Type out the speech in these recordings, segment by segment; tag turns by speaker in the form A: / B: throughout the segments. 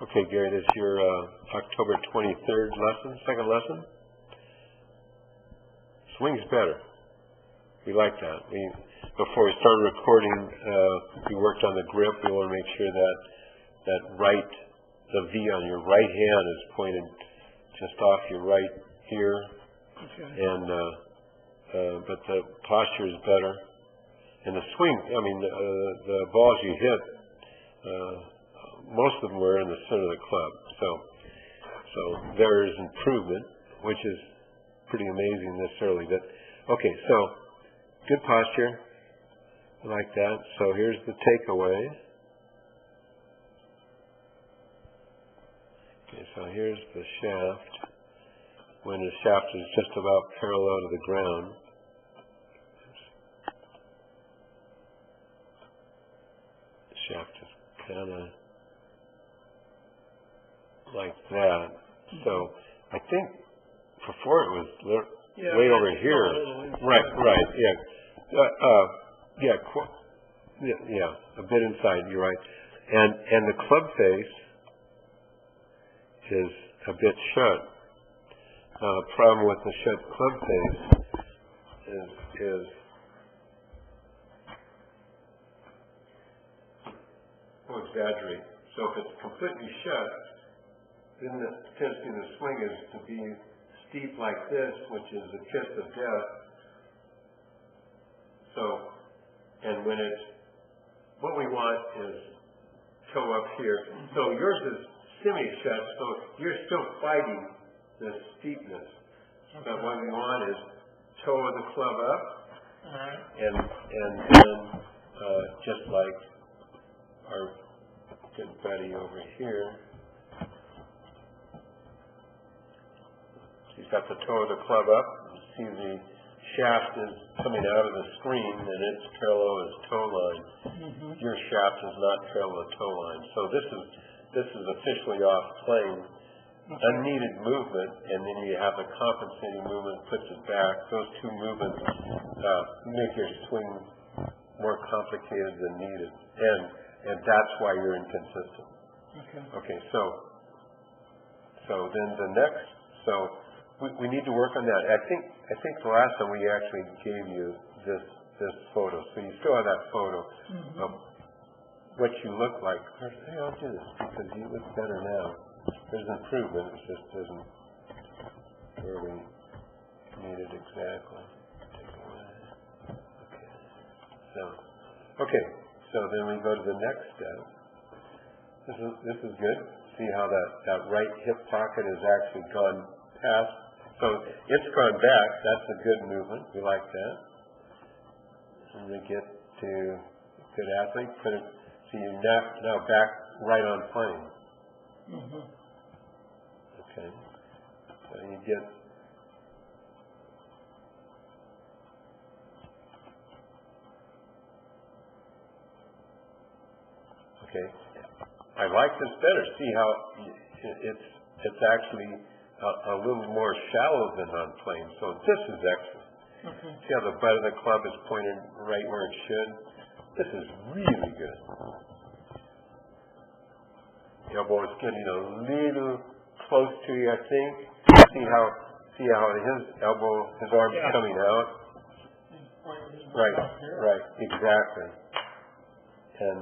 A: Okay, Gary, this is your October 23rd lesson, second lesson. Swing's better. We like that. Before we started recording, we worked on the grip. We want to make sure that the V on your right hand is pointed just off your right ear.
B: Okay.
A: And but the posture is better. And the swing, the balls you hit, most of them were in the center of the club. So there is improvement, which is pretty amazing necessarily. But okay, so good posture. I like that. So here's the takeaway. Okay, so here's the shaft. When the shaft is just about parallel to the ground. The shaft is kind of like that. So I think before it was way over here. Right, yeah. A bit inside. You're right. And the club face is a bit shut. Problem with the shut club face is I'll exaggerate. So if it's completely shut, then the tendency of the swing is to be steep like this, which is the kiss of death. So, and when what we want is toe up here. So yours is semi-shut, so you're still fighting the steepness. Okay. But what we want is toe of the club up, and then just like our good buddy over here. He's got the toe of the club up. You see the shaft is coming out of the screen, and it's parallel to his toe line. Mm-hmm. Your shaft is not parallel to the toe line. So this is officially off plane. Okay. Unneeded movement, and then you have the compensating movement, puts it back. Those two movements make your swing more complicated than needed, and that's why you're inconsistent. Okay. So then the next. So we need to work on that. I think the last time we actually gave you this photo, so you still have that photo of what you look like. Hey, I'll do this because you look better now. There's improvement. It just isn't where we need it exactly. Okay. So then we go to the next step. This is good. See how that right hip pocket has actually gone past. So it's gone back. That's a good movement. We like that. And we get to good athlete. Put it. So you're now back right on plane. Mm-hmm. Okay. So you get. Okay. I like this better. See how it's actually a little more shallow than on plane. So this is excellent. Okay. See how the butt of the club is pointed right where it should? This is really good. The elbow is getting a little close to you, I think. See how his arm's coming out? Right, exactly. And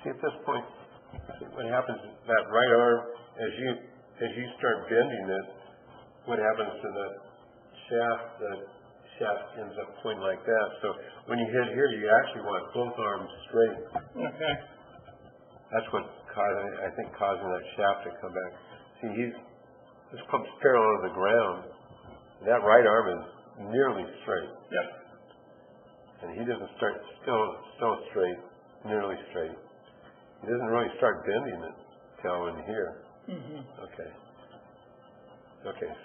A: see at this point, what happens is that right arm, as you start bending it, what happens to the shaft? The shaft ends up pointing like that. So when you hit here, you actually want both arms straight. Okay. That's what causing that shaft to come back. See, this comes parallel to the ground. That right arm is nearly straight. Yep. And he doesn't start still straight, nearly straight. He doesn't really start bending it till in here. Mm-hmm. Okay.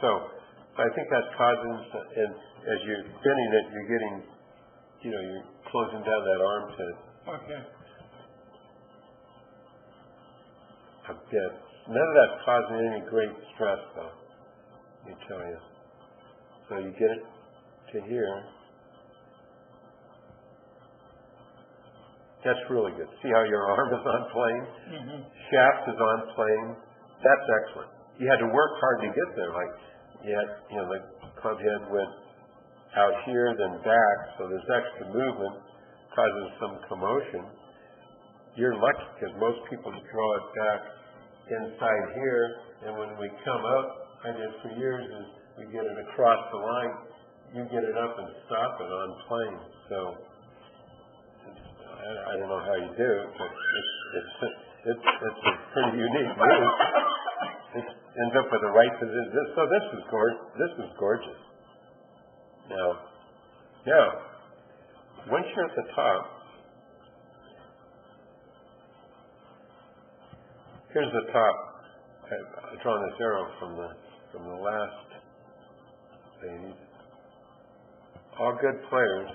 A: So I think that's causing, and as you're bending it, you're getting, you're closing down that armpit. Okay. A bit. None of that's causing any great stress, though. Let me tell you. So you get it to here. That's really good. See how your arm is on plane? Shaft is on plane. That's excellent. You had to work hard to get there. Like, the club head went out here, then back, so there's extra movement, causes some commotion. You're lucky because most people draw it back inside here, and when we come up, I did for years, is we get it across the line, you get it up and stop it on plane. So I don't know how you do it, but it's a pretty unique move. It ends up with the right position. So this is gorgeous. Now, once you're at the top, here's the top. I've drawn this arrow from the last phase. All good players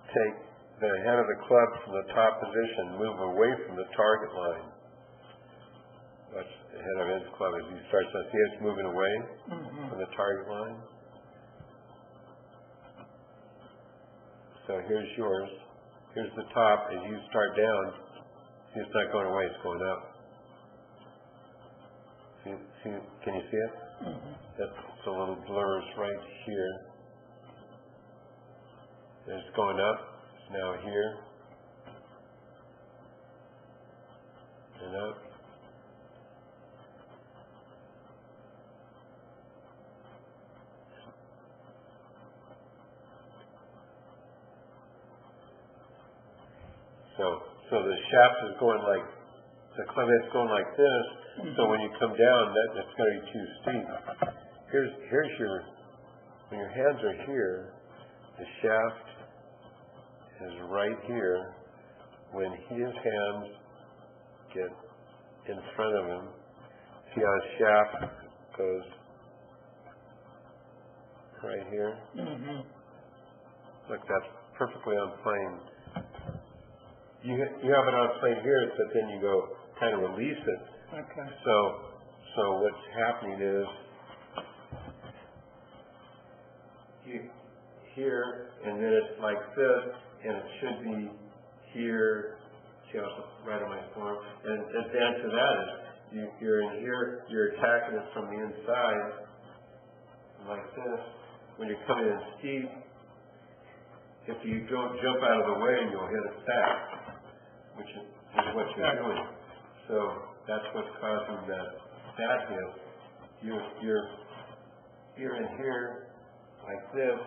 A: take the head of the club from the top position, move away from the target line. Watch the head of his club as he starts to see it's moving away from the target line. So here's yours. Here's the top. As you start down, it's not going away, it's going up. Can you see it? That's a little blurs right here. It's going up. It's now here. And up. So the shaft is going like, the club head's going like this, so when you come down, that's going to be too steep. Here's your, when your hands are here, the shaft is right here. When his hands get in front of him, see how his shaft goes right here? Look, that's perfectly on plane. You have it on plane here, but then you go kind of release it. Okay. So what's happening is here, and then it's like this, and it should be here. See how it's right on my form. And advance to that is you're in here, you're attacking it from the inside, like this. When you're coming in steep, if you don't jump out of the way, you'll hit it back, which is what you're doing. So that's what's causing that hit. You're in here like this,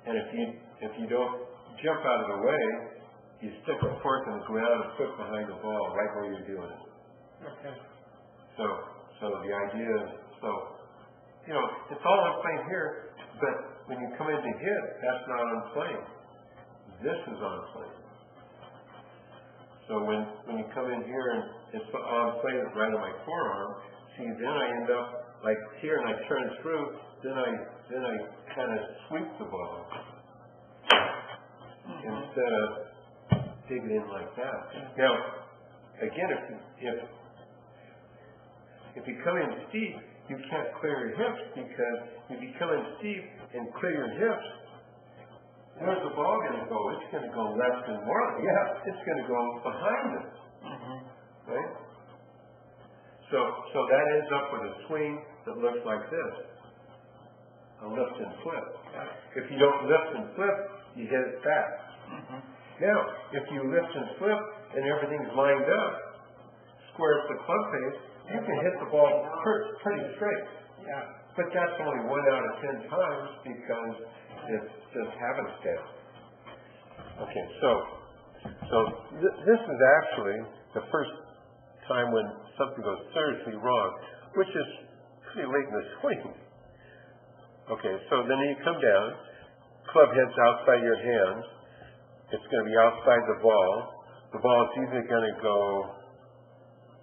A: and if you don't jump out of the way, you stick a fork in the ground and foot behind the ball right where you're doing it. Okay. So the idea is, it's all on plane here, but when you come in to hit, that's not on plane. This is on plane. So when you come in here and it's on plane, it's right on my forearm. See, then I end up like here, and I turn it through. Then I kind of sweep the ball instead of digging in like that. Now, again, if you come in steep, you can't clear your hips, because if you come in steep and clear your hips, where's the ball going to go? It's going to go left and right. Yeah, it's going to go behind it. Right? So that ends up with a swing that looks like this. A lift and flip. If you don't lift and flip, you hit it back. Now, if you lift and flip and everything's lined up, square up the club face, you can hit the ball pretty straight. Yeah. But that's only 1 out of 10 times, because it's just happenstance. Okay, so this is actually the first time when something goes seriously wrong, which is pretty late in the swing. Okay, so then you come down, club head's outside your hands. It's going to be outside the ball. The ball is either going to go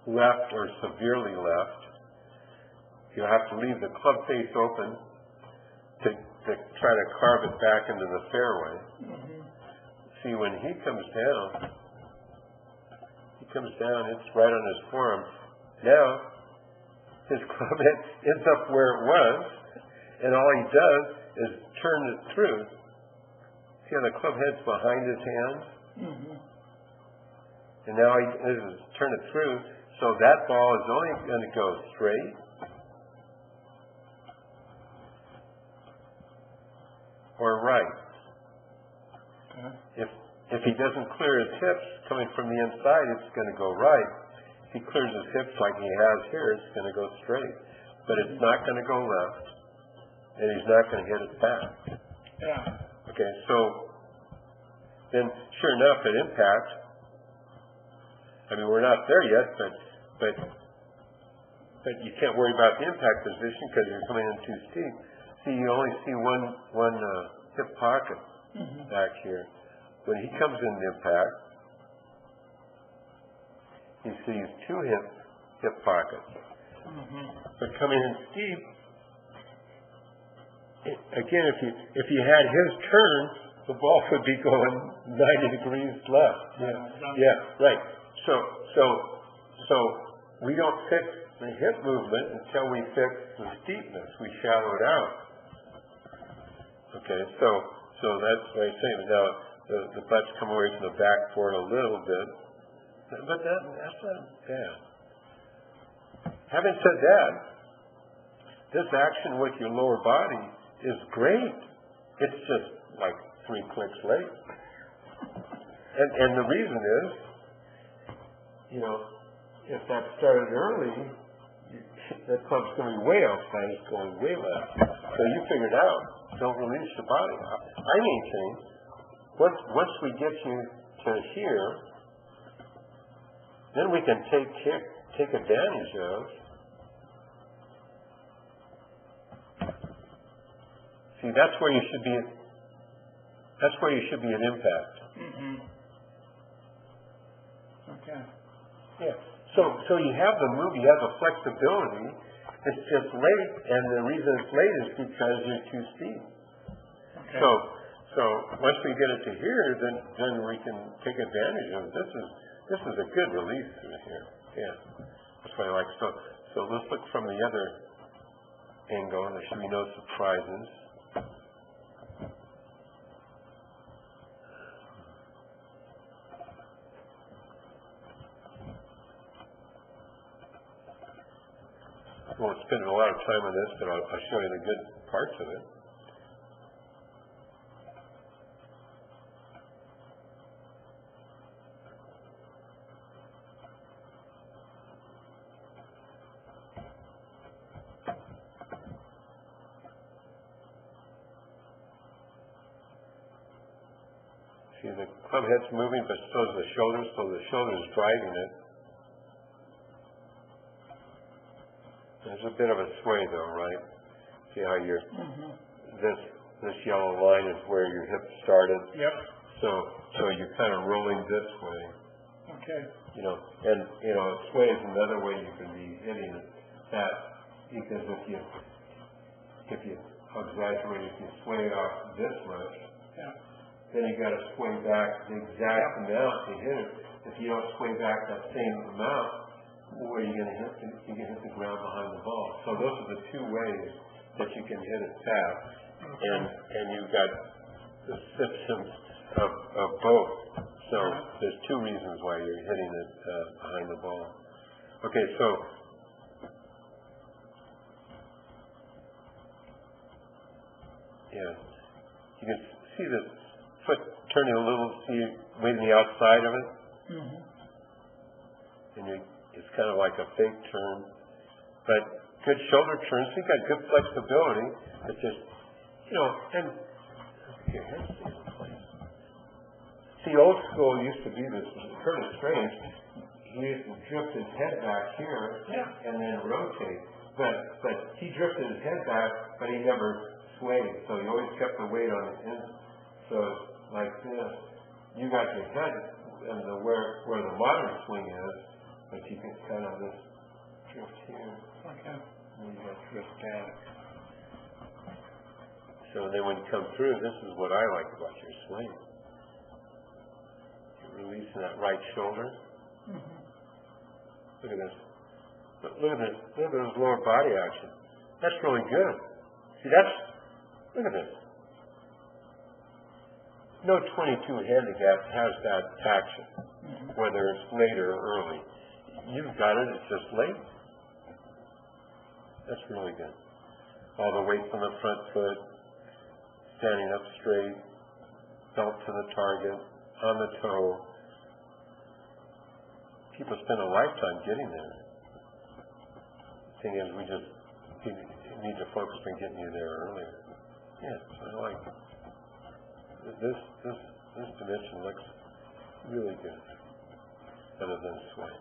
A: left or severely left. You'll have to leave the club face open to try to carve it back into the fairway. See, when he comes down, it's right on his forearm. Now, his club head ends up where it was, and all he does is turn it through. See how the club head's behind his hands? And now this is turn it through, so that ball is only going to go straight or right. If he doesn't clear his hips coming from the inside, it's going to go right. If he clears his hips like he has here, it's going to go straight. But it's not going to go left, and he's not going to hit it back.
B: Yeah.
A: Okay, so then sure enough, at impact, I mean, we're not there yet, but you can't worry about the impact position because you're coming in too steep. See, you only see one hip pocket back here. When he comes into impact, he sees two hip pockets. But coming in steep, again, if you had his turn, the ball would be going 90 degrees left. Yeah, right. So we don't fix the hip movement until we fix the steepness. We shallow it out. Okay, so that's what I'm saying. Now the butts come away from the back for it a little bit, but that's not bad. Having said that, this action with your lower body is great. It's just like 3 clicks late. And the reason is, if that started early, that club's going to be way outside, it's going way left. So you figured out, don't release your body. I maintain, once we get you to here, then we can take advantage of. See, that's where you should be. That's where you should be at impact.
B: Okay.
A: Yeah. So you have the move, you have the flexibility. It's just late, and the reason it's late is because you're too steep.
B: Okay.
A: So once we get it to here, then we can take advantage of it. This is a good release through here. Yeah. That's what I like. So let's look from the other angle, and there should be no surprises. I won't spend a lot of time on this, but I'll show you the good parts of it. See, the club head's moving, but so is the shoulders, so the shoulder's driving it. There's a bit of a sway though, right? See how you're, this yellow line is where your hip started.
B: Yep.
A: So you're kind of rolling this way.
B: Okay.
A: And sway is another way you can be hitting it. That, because if you exaggerate, if you sway off this much, then you got to sway back the exact amount to hit it. If you don't sway back that same amount, where you're going to hit, you can hit the ground behind the ball. So those are the two ways that you can hit it fast, and you've got the symptoms of both. So there's two reasons why you're hitting it behind the ball. Okay, so yeah, you can see the foot turning a little, see waiting the outside of it, and it's kind of like a fake turn, but good shoulder turns. So you've got good flexibility. It's just, and here, see, old school used to be this. It's kind of strange. He used to drift his head back here and then rotate. But he drifted his head back, but he never swayed. So he always kept the weight on his end. So like this, you got your head and where the modern swing is, but you can kind of just drift here.
B: Okay.
A: And you got drift back. So then when you come through, this is what I like about your swing. You're releasing that right shoulder. Look at this. Look at this. Look at this lower body action. That's really good. See, look at this. no 22 handicap has that action, whether it's late or early. You've got it, it's just late. That's really good. All the weight on the front foot, standing up straight, belt to the target, on the toe. People spend a lifetime getting there. The thing is, we just need to focus on getting you there earlier. Yes, I like it. This dimension looks really good, other than sway.